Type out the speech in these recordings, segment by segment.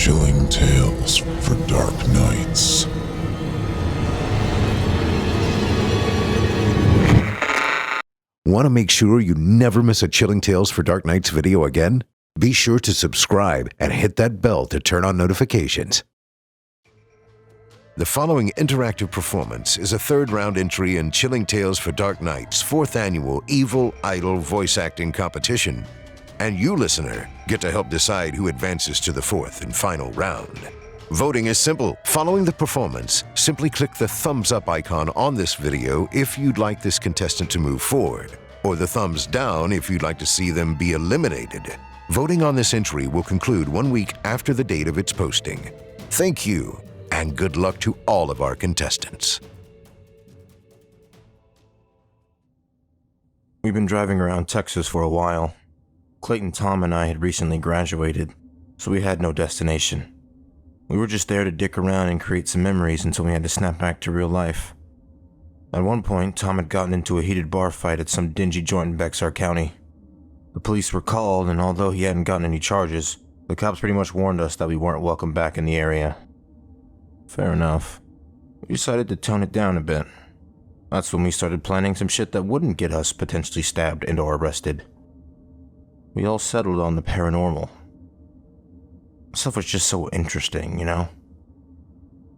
Chilling tales for dark nights. Want to make sure you never miss a Chilling Tales for Dark Nights video again? Be sure to subscribe and hit that bell to turn on notifications. The following interactive performance is a third-round entry in Chilling Tales for Dark Nights' 4th annual Evil Idol voice acting competition. And you, listener, get to help decide who advances to the 4th and final round. Voting is simple. Following the performance, simply click the thumbs up icon on this video if you'd like this contestant to move forward, or the thumbs down if you'd like to see them be eliminated. Voting on this entry will conclude 1 week after the date of its posting. Thank you, and good luck to all of our contestants. We've been driving around Texas for a while. Clayton, Tom, and I had recently graduated, so we had no destination. We were just there to dick around and create some memories until we had to snap back to real life. At one point, Tom had gotten into a heated bar fight at some dingy joint in Bexar County. The police were called, and although he hadn't gotten any charges, the cops pretty much warned us that we weren't welcome back in the area. Fair enough. We decided to tone it down a bit. That's when we started planning some shit that wouldn't get us potentially stabbed and or arrested. We all settled on the paranormal. Stuff was just so interesting, you know?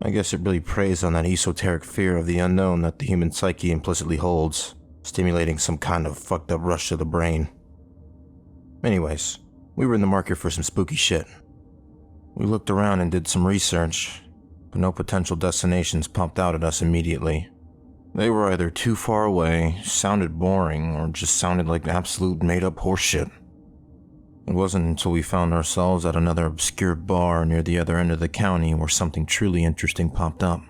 I guess it really preys on that esoteric fear of the unknown that the human psyche implicitly holds, stimulating some kind of fucked up rush to the brain. Anyways, we were in the market for some spooky shit. We looked around and did some research, but no potential destinations popped out at us immediately. They were either too far away, sounded boring, or just sounded like absolute made-up horseshit. It wasn't until we found ourselves at another obscure bar near the other end of the county where something truly interesting popped up.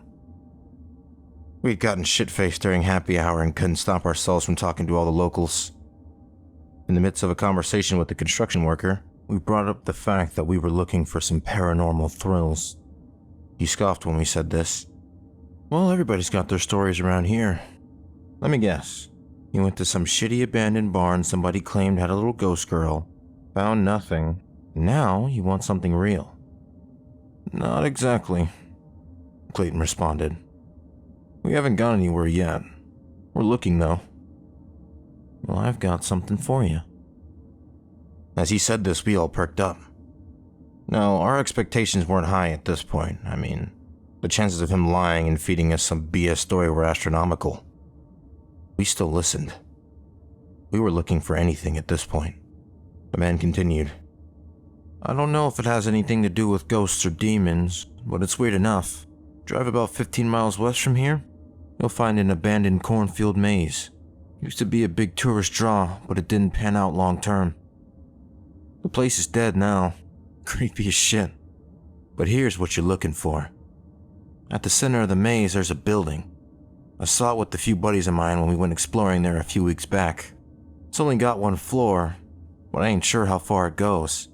We'd gotten shit-faced during happy hour and couldn't stop ourselves from talking to all the locals. In the midst of a conversation with the construction worker, we brought up the fact that we were looking for some paranormal thrills. He scoffed when we said this. Well, everybody's got their stories around here. Let me guess. You went to some shitty abandoned barn somebody claimed had a little ghost girl, found nothing. Now you want something real. Not exactly, Clayton responded. We haven't gone anywhere yet. We're looking though. Well, I've got something for you. As he said this, we all perked up. Now, our expectations weren't high at this point. I mean, the chances of him lying and feeding us some BS story were astronomical. We still listened. We were looking for anything at this point. The man continued. I don't know if it has anything to do with ghosts or demons, but it's weird enough. Drive about 15 miles west from here, you'll find an abandoned cornfield maze. Used to be a big tourist draw, but it didn't pan out long term. The place is dead now. Creepy as shit. But here's what you're looking for. At the center of the maze, there's a building. I saw it with a few buddies of mine when we went exploring there a few weeks back. It's only got 1 floor, but I ain't sure how far it goes.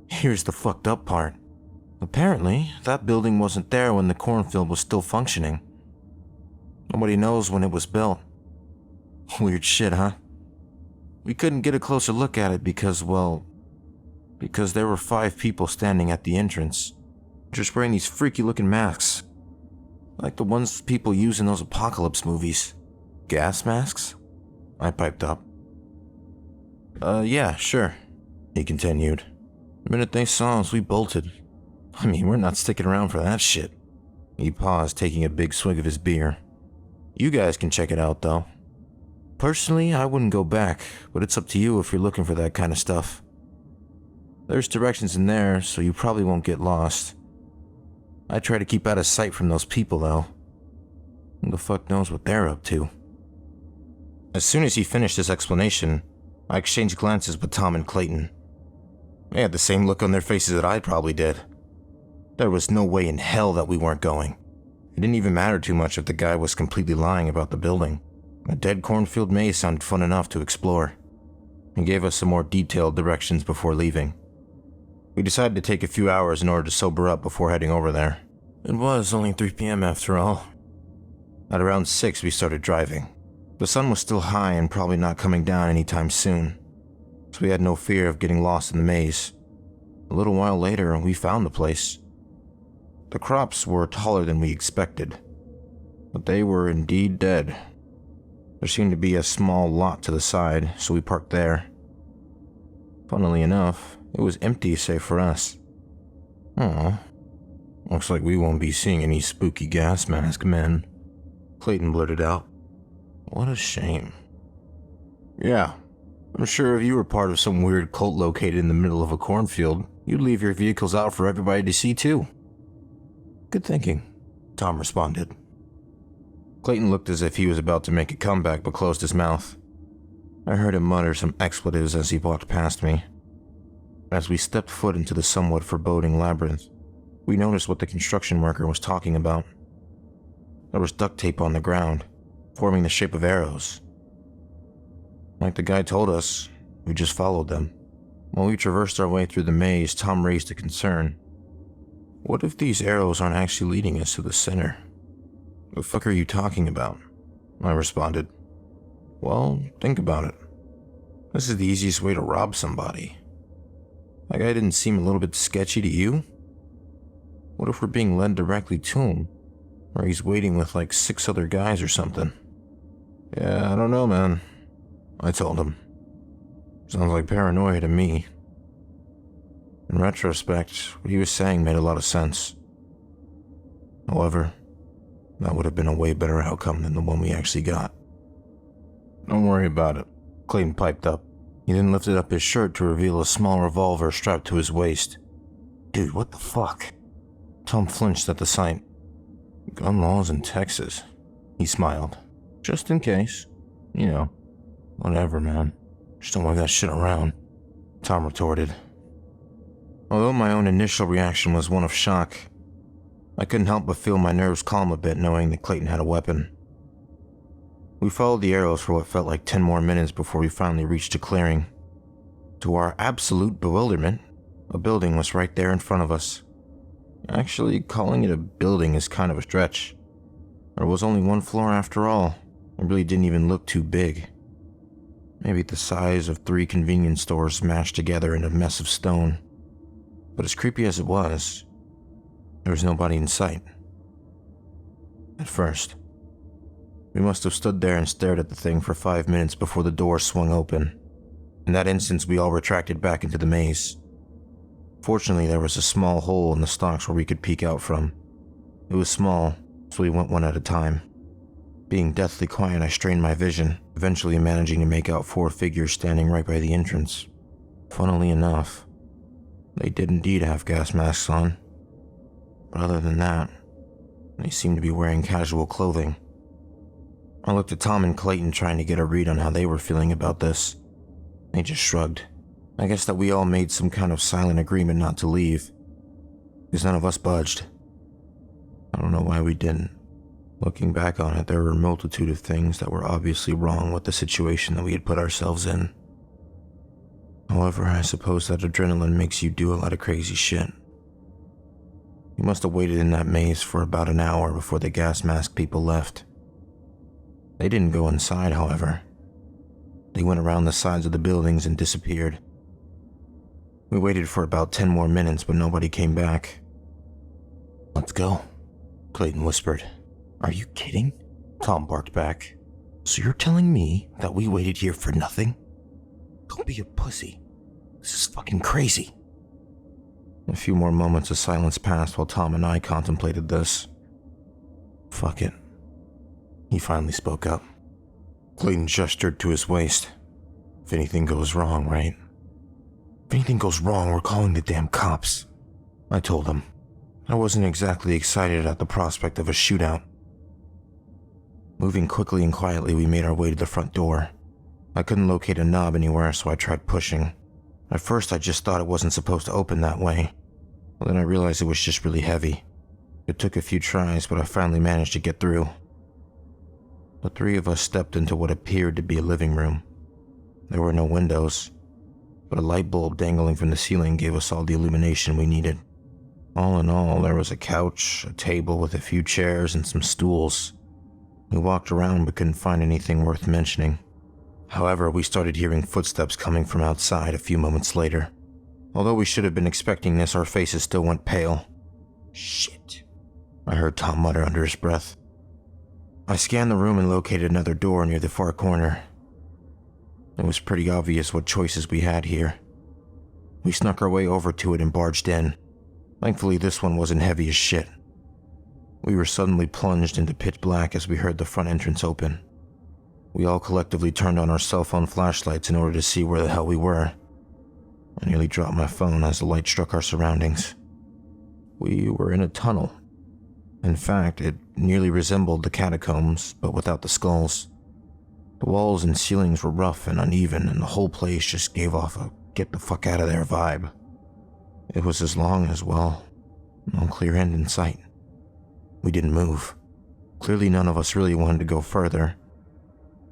Here's the fucked up part. Apparently, that building wasn't there when the cornfield was still functioning. Nobody knows when it was built. Weird shit, huh? We couldn't get a closer look at it because there were 5 people standing at the entrance, just wearing these freaky looking masks. Like the ones people use in those apocalypse movies. Gas masks? I piped up. Yeah, sure, he continued. The minute they saw us, we bolted. I mean, we're not sticking around for that shit. He paused, taking a big swig of his beer. You guys can check it out, though. Personally, I wouldn't go back, but it's up to you if you're looking for that kind of stuff. There's directions in there, so you probably won't get lost. I try to keep out of sight from those people, though. Who the fuck knows what they're up to? As soon as he finished his explanation, I exchanged glances with Tom and Clayton. They had the same look on their faces that I probably did. There was no way in hell that we weren't going. It didn't even matter too much if the guy was completely lying about the building. A dead cornfield maze sounded fun enough to explore. He gave us some more detailed directions before leaving. We decided to take a few hours in order to sober up before heading over there. It was only 3 p.m. after all. At around 6, we started driving. The sun was still high and probably not coming down anytime soon, so we had no fear of getting lost in the maze. A little while later, we found the place. The crops were taller than we expected, but they were indeed dead. There seemed to be a small lot to the side, so we parked there. Funnily enough, it was empty save for us. Aw, looks like we won't be seeing any spooky gas mask men, Clayton blurted out. What a shame. Yeah, I'm sure if you were part of some weird cult located in the middle of a cornfield, you'd leave your vehicles out for everybody to see too. Good thinking, Tom responded. Clayton looked as if he was about to make a comeback but closed his mouth. I heard him mutter some expletives as he walked past me. As we stepped foot into the somewhat foreboding labyrinth, we noticed what the construction worker was talking about. There was duct tape on the ground, forming the shape of arrows. Like the guy told us, we just followed them. While we traversed our way through the maze, Tom raised a concern. What if these arrows aren't actually leading us to the center? The fuck are you talking about? I responded. Well, think about it. This is the easiest way to rob somebody. That guy didn't seem a little bit sketchy to you? What if we're being led directly to him? Or he's waiting with like 6 other guys or something? Yeah, I don't know, man, I told him. Sounds like paranoia to me. In retrospect, what he was saying made a lot of sense. However, that would have been a way better outcome than the one we actually got. Don't worry about it, Clayton piped up. He then lifted up his shirt to reveal a small revolver strapped to his waist. Dude, what the fuck? Tom flinched at the sight. Gun laws in Texas, he smiled. Just in case. You know, whatever, man. Just don't wave that shit around, Tom retorted. Although my own initial reaction was one of shock, I couldn't help but feel my nerves calm a bit knowing that Clayton had a weapon. We followed the arrows for what felt like 10 more minutes before we finally reached a clearing. To our absolute bewilderment, a building was right there in front of us. Actually, calling it a building is kind of a stretch. There was only 1 floor after all. It really didn't even look too big. Maybe the size of 3 convenience stores smashed together in a mess of stone. But as creepy as it was, there was nobody in sight. At first, we must have stood there and stared at the thing for 5 minutes before the door swung open. In that instance, we all retracted back into the maze. Fortunately, there was a small hole in the stalks where we could peek out from. It was small, so we went one at a time. Being deathly quiet, I strained my vision, eventually managing to make out 4 figures standing right by the entrance. Funnily enough, they did indeed have gas masks on. But other than that, they seemed to be wearing casual clothing. I looked at Tom and Clayton trying to get a read on how they were feeling about this. They just shrugged. I guess that we all made some kind of silent agreement not to leave, because none of us budged. I don't know why we didn't. Looking back on it, there were a multitude of things that were obviously wrong with the situation that we had put ourselves in. However, I suppose that adrenaline makes you do a lot of crazy shit. We must have waited in that maze for about an hour before the gas mask people left. They didn't go inside, however. They went around the sides of the buildings and disappeared. We waited for about 10 more minutes, but nobody came back. Let's go, Clayton whispered. Are you kidding? Tom barked back. So you're telling me that we waited here for nothing? Don't be a pussy. This is fucking crazy. A few more moments of silence passed while Tom and I contemplated this. Fuck it. He finally spoke up. Clayton gestured to his waist. If anything goes wrong, right? If anything goes wrong, we're calling the damn cops, I told him. I wasn't exactly excited at the prospect of a shootout. Moving quickly and quietly, we made our way to the front door. I couldn't locate a knob anywhere, so I tried pushing. At first, I just thought it wasn't supposed to open that way. But then I realized it was just really heavy. It took a few tries, but I finally managed to get through. The 3 of us stepped into what appeared to be a living room. There were no windows, but a light bulb dangling from the ceiling gave us all the illumination we needed. All in all, there was a couch, a table with a few chairs, and some stools. We walked around but couldn't find anything worth mentioning. However, we started hearing footsteps coming from outside a few moments later. Although we should have been expecting this, our faces still went pale. "Shit," I heard Tom mutter under his breath. I scanned the room and located another door near the far corner. It was pretty obvious what choices we had here. We snuck our way over to it and barged in. Thankfully, this one wasn't heavy as shit. We were suddenly plunged into pitch black as we heard the front entrance open. We all collectively turned on our cell phone flashlights in order to see where the hell we were. I nearly dropped my phone as the light struck our surroundings. We were in a tunnel. In fact, it nearly resembled the catacombs, but without the skulls. The walls and ceilings were rough and uneven, and the whole place just gave off a get the fuck out of there vibe. It was as long as, well, no clear end in sight. We didn't move. Clearly none of us really wanted to go further.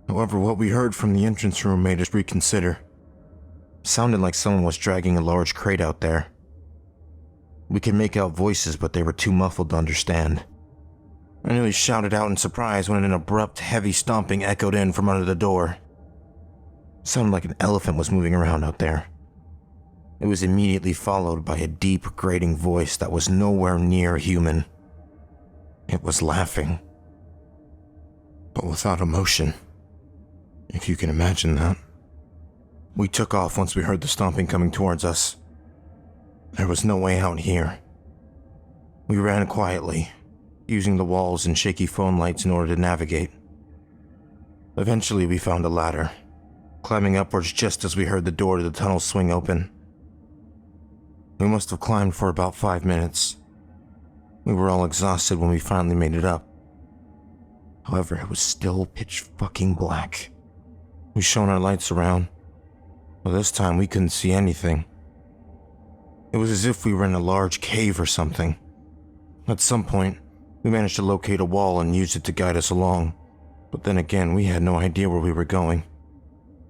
However, what we heard from the entrance room made us reconsider. It sounded like someone was dragging a large crate out there. We could make out voices, but they were too muffled to understand. I nearly shouted out in surprise when an abrupt, heavy stomping echoed in from under the door. It sounded like an elephant was moving around out there. It was immediately followed by a deep, grating voice that was nowhere near human. It was laughing, but without emotion, if you can imagine that. We took off once we heard the stomping coming towards us. There was no way out here. We ran quietly, using the walls and shaky phone lights in order to navigate. Eventually, we found a ladder, climbing upwards just as we heard the door to the tunnel swing open. We must have climbed for about 5 minutes. We were all exhausted when we finally made it up. However, it was still pitch fucking black. We shone our lights around, but this time we couldn't see anything. It was as if we were in a large cave or something. At some point, we managed to locate a wall and used it to guide us along, but then again, we had no idea where we were going.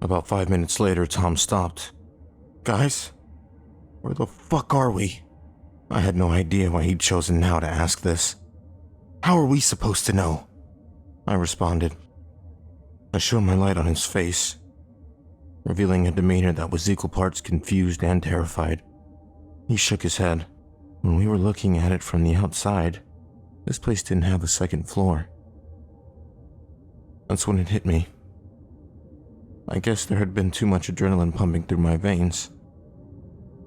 About 5 minutes later, Tom stopped. "Guys, where the fuck are we?" I had no idea why he'd chosen now to ask this. "How are we supposed to know?" I responded. I shone my light on his face, revealing a demeanor that was equal parts confused and terrified. He shook his head. When we were looking at it from the outside, this place didn't have a second floor. That's when it hit me. I guess there had been too much adrenaline pumping through my veins.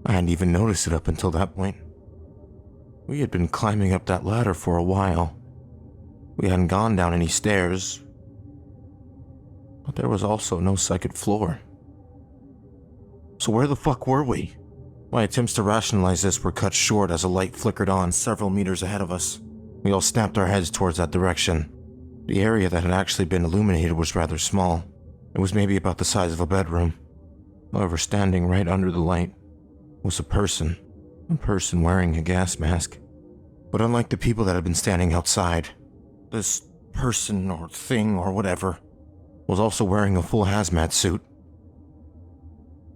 I hadn't even noticed it up until that point. We had been climbing up that ladder for a while. We hadn't gone down any stairs, but there was also no second floor. So where the fuck were we? My attempts to rationalize this were cut short as a light flickered on several meters ahead of us. We all snapped our heads towards that direction. The area that had actually been illuminated was rather small. It was maybe about the size of a bedroom. However, standing right under the light was a person wearing a gas mask. But unlike the people that had been standing outside, this person or thing or whatever was also wearing a full hazmat suit.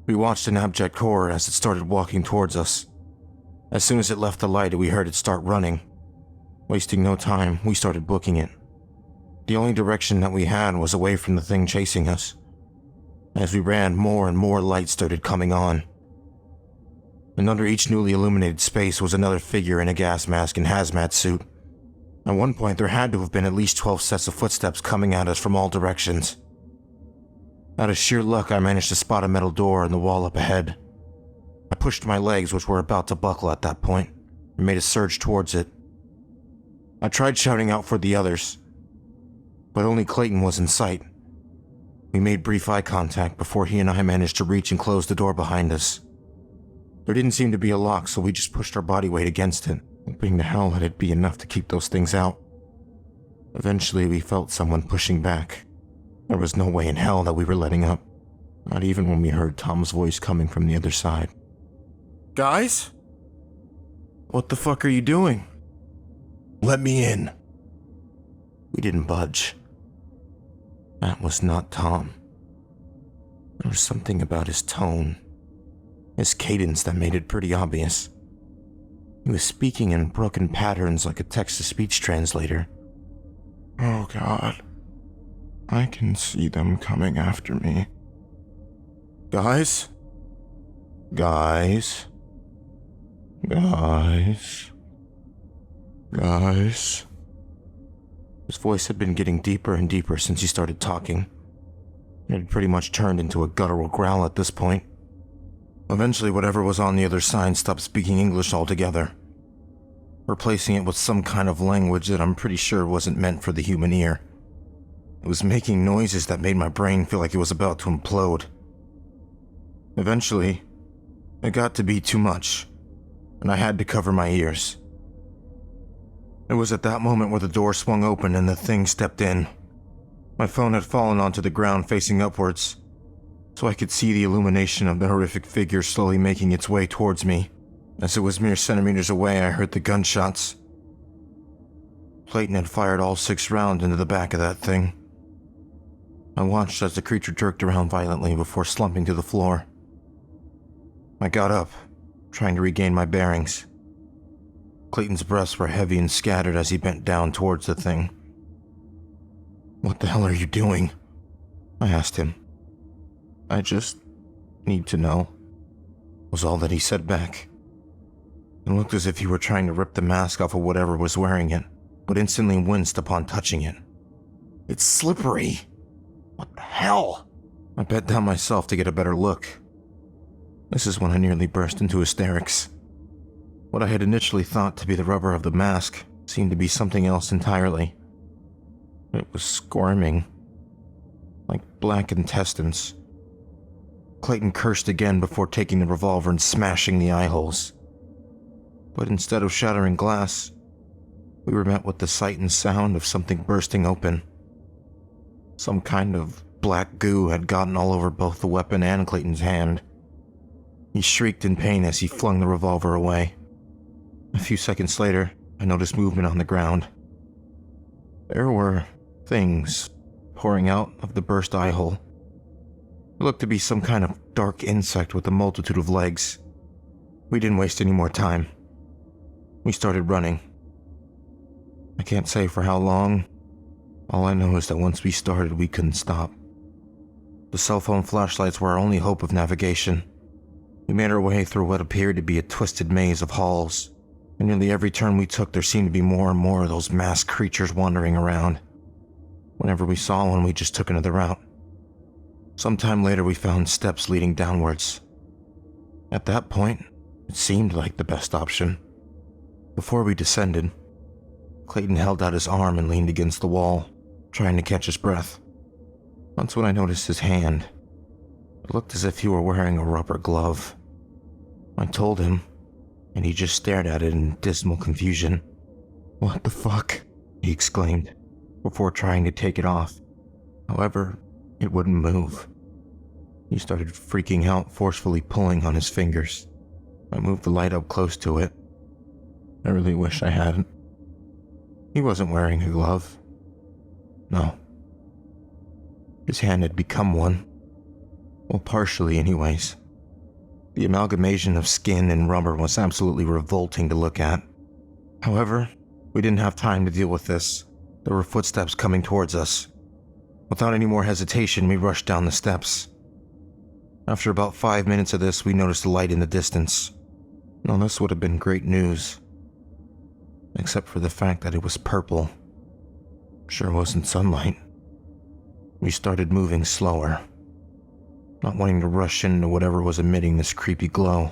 We watched in abject horror as it started walking towards us. As soon as it left the light, we heard it start running. Wasting no time, we started booking it. The only direction that we had was away from the thing chasing us. As we ran, more and more lights started coming on. And under each newly illuminated space was another figure in a gas mask and hazmat suit. At one point, there had to have been at least 12 sets of footsteps coming at us from all directions. Out of sheer luck, I managed to spot a metal door in the wall up ahead. I pushed my legs, which were about to buckle at that point, and made a surge towards it. I tried shouting out for the others, but only Clayton was in sight. We made brief eye contact before he and I managed to reach and close the door behind us. There didn't seem to be a lock, so we just pushed our body weight against it, hoping to hell that it'd be enough to keep those things out. Eventually, we felt someone pushing back. There was no way in hell that we were letting up, not even when we heard Tom's voice coming from the other side. "Guys? What the fuck are you doing? Let me in." We didn't budge. That was not Tom. There was something about his tone, his cadence that made it pretty obvious. He was speaking in broken patterns like a text-to-speech translator. Oh God, I can see them coming after me. Guys? Guys? Guys. Guys. His voice had been getting deeper and deeper since he started talking. It had pretty much turned into a guttural growl at this point. Eventually, whatever was on the other side stopped speaking English altogether, replacing it with some kind of language that I'm pretty sure wasn't meant for the human ear. It was making noises that made my brain feel like it was about to implode. Eventually, it got to be too much, and I had to cover my ears. It was at that moment where the door swung open and the thing stepped in. My phone had fallen onto the ground facing upwards, so I could see the illumination of the horrific figure slowly making its way towards me. As it was mere centimeters away, I heard the gunshots. Clayton had fired all 6 rounds into the back of that thing. I watched as the creature jerked around violently before slumping to the floor. I got up, trying to regain my bearings. Clayton's breaths were heavy and scattered as he bent down towards the thing. "What the hell are you doing?" I asked him. "I just need to know," was all that he said back. It looked as if he were trying to rip the mask off of whatever was wearing it, but instantly winced upon touching it. "It's slippery. What the hell?" I bent down myself to get a better look. This is when I nearly burst into hysterics. What I had initially thought to be the rubber of the mask seemed to be something else entirely. It was squirming, like black intestines. Clayton cursed again before taking the revolver and smashing the eye holes. But instead of shattering glass, we were met with the sight and sound of something bursting open. Some kind of black goo had gotten all over both the weapon and Clayton's hand. He shrieked in pain as he flung the revolver away. A few seconds later, I noticed movement on the ground. There were things pouring out of the burst eye hole. It looked to be some kind of dark insect with a multitude of legs. We didn't waste any more time. We started running. I can't say for how long. All I know is that once we started, we couldn't stop. The cell phone flashlights were our only hope of navigation. We made our way through what appeared to be a twisted maze of halls, and nearly every turn we took there seemed to be more and more of those masked creatures wandering around. Whenever we saw one, we just took another route. Sometime later, we found steps leading downwards. At that point, it seemed like the best option. Before we descended, Clayton held out his arm and leaned against the wall, trying to catch his breath. That's when I noticed his hand. It looked as if he were wearing a rubber glove. I told him, and he just stared at it in dismal confusion. "What the fuck?" he exclaimed, before trying to take it off. However, it wouldn't move. He started freaking out, forcefully pulling on his fingers. I moved the light up close to it. I really wish I hadn't. He wasn't wearing a glove. No. His hand had become one. Well, partially anyways. The amalgamation of skin and rubber was absolutely revolting to look at. However, we didn't have time to deal with this. There were footsteps coming towards us. Without any more hesitation, we rushed down the steps. After about 5 minutes of this, we noticed a light in the distance. Now, this would have been great news, except for the fact that it was purple. Sure wasn't sunlight. We started moving slower, not wanting to rush into whatever was emitting this creepy glow.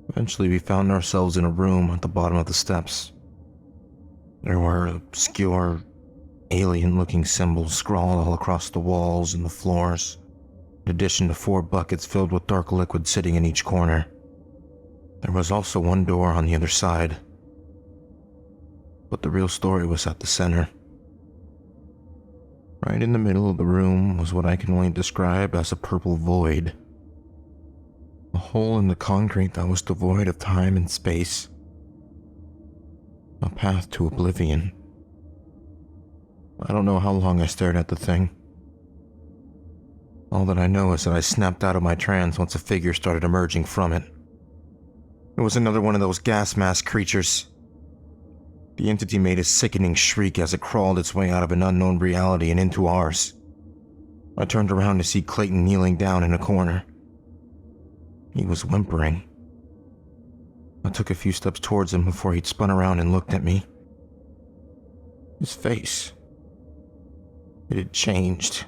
Eventually, we found ourselves in a room at the bottom of the steps. There were obscure, alien-looking symbols scrawled all across the walls and the floors, in addition to 4 buckets filled with dark liquid sitting in each corner. There was also one door on the other side, but the real story was at the center. Right in the middle of the room was what I can only describe as a purple void. A hole in the concrete that was devoid of time and space. A path to oblivion. I don't know how long I stared at the thing. All that I know is that I snapped out of my trance once a figure started emerging from it. It was another one of those gas mask creatures. The entity made a sickening shriek as it crawled its way out of an unknown reality and into ours. I turned around to see Clayton kneeling down in a corner. He was whimpering. A took a few steps towards him before he'd spun around and looked at me. His face. It had changed.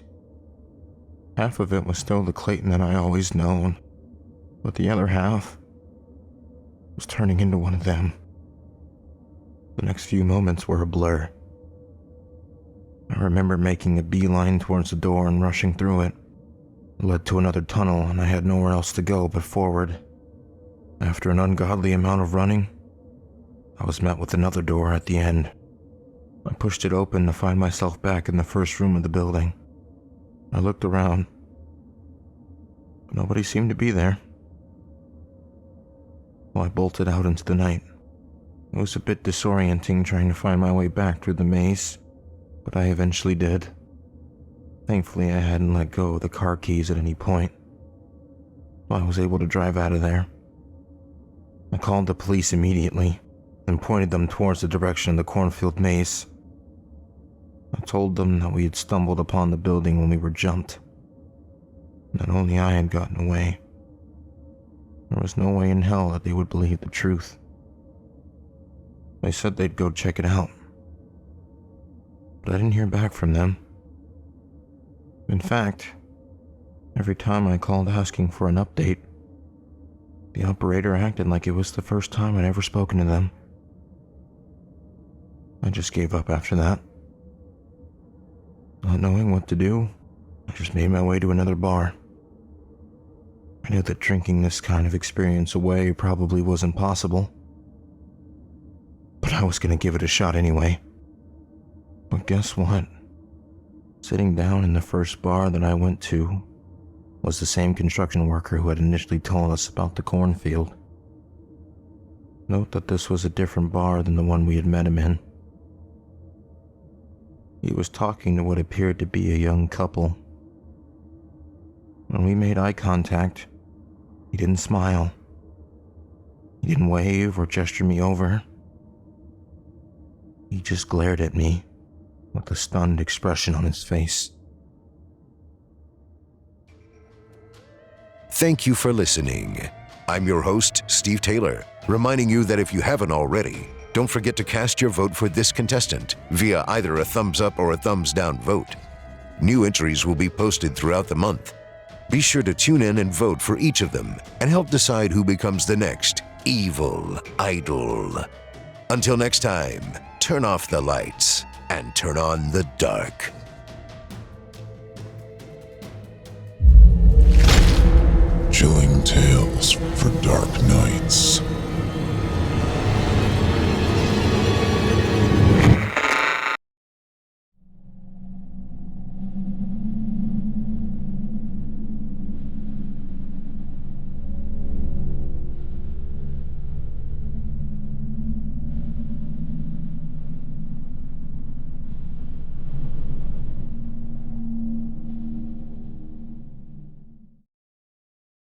Half of it was still the Clayton that I always known, but the other half was turning into one of them. The next few moments were a blur. I remember making a beeline towards the door and rushing through it. It led to another tunnel, and I had nowhere else to go but forward. After an ungodly amount of running, I was met with another door at the end. I pushed it open to find myself back in the first room of the building. I looked around, but nobody seemed to be there. So I bolted out into the night. It was a bit disorienting trying to find my way back through the maze, but I eventually did. Thankfully, I hadn't let go of the car keys at any point, so I was able to drive out of there. I called the police immediately and pointed them towards the direction of the cornfield maze. I told them that we had stumbled upon the building when we were jumped. That only I had gotten away. There was no way in hell that they would believe the truth. They said they'd go check it out, but I didn't hear back from them. In fact, every time I called asking for an update, the operator acted like it was the first time I'd ever spoken to them. I just gave up after that. Not knowing what to do, I just made my way to another bar. I knew that drinking this kind of experience away probably wasn't possible, but I was going to give it a shot anyway. But guess what? Sitting down in the first bar that I went to was the same construction worker who had initially told us about the cornfield. Note that this was a different bar than the one we had met him in. He was talking to what appeared to be a young couple. When we made eye contact, he didn't smile. He didn't wave or gesture me over. He just glared at me with a stunned expression on his face. Thank you for listening. I'm your host, Steve Taylor, reminding you that if you haven't already, don't forget to cast your vote for this contestant via either a thumbs up or a thumbs down vote. New entries will be posted throughout the month. Be sure to tune in and vote for each of them and help decide who becomes the next evil idol. Until next time, turn off the lights and turn on the dark. Chilling tales for dark nights.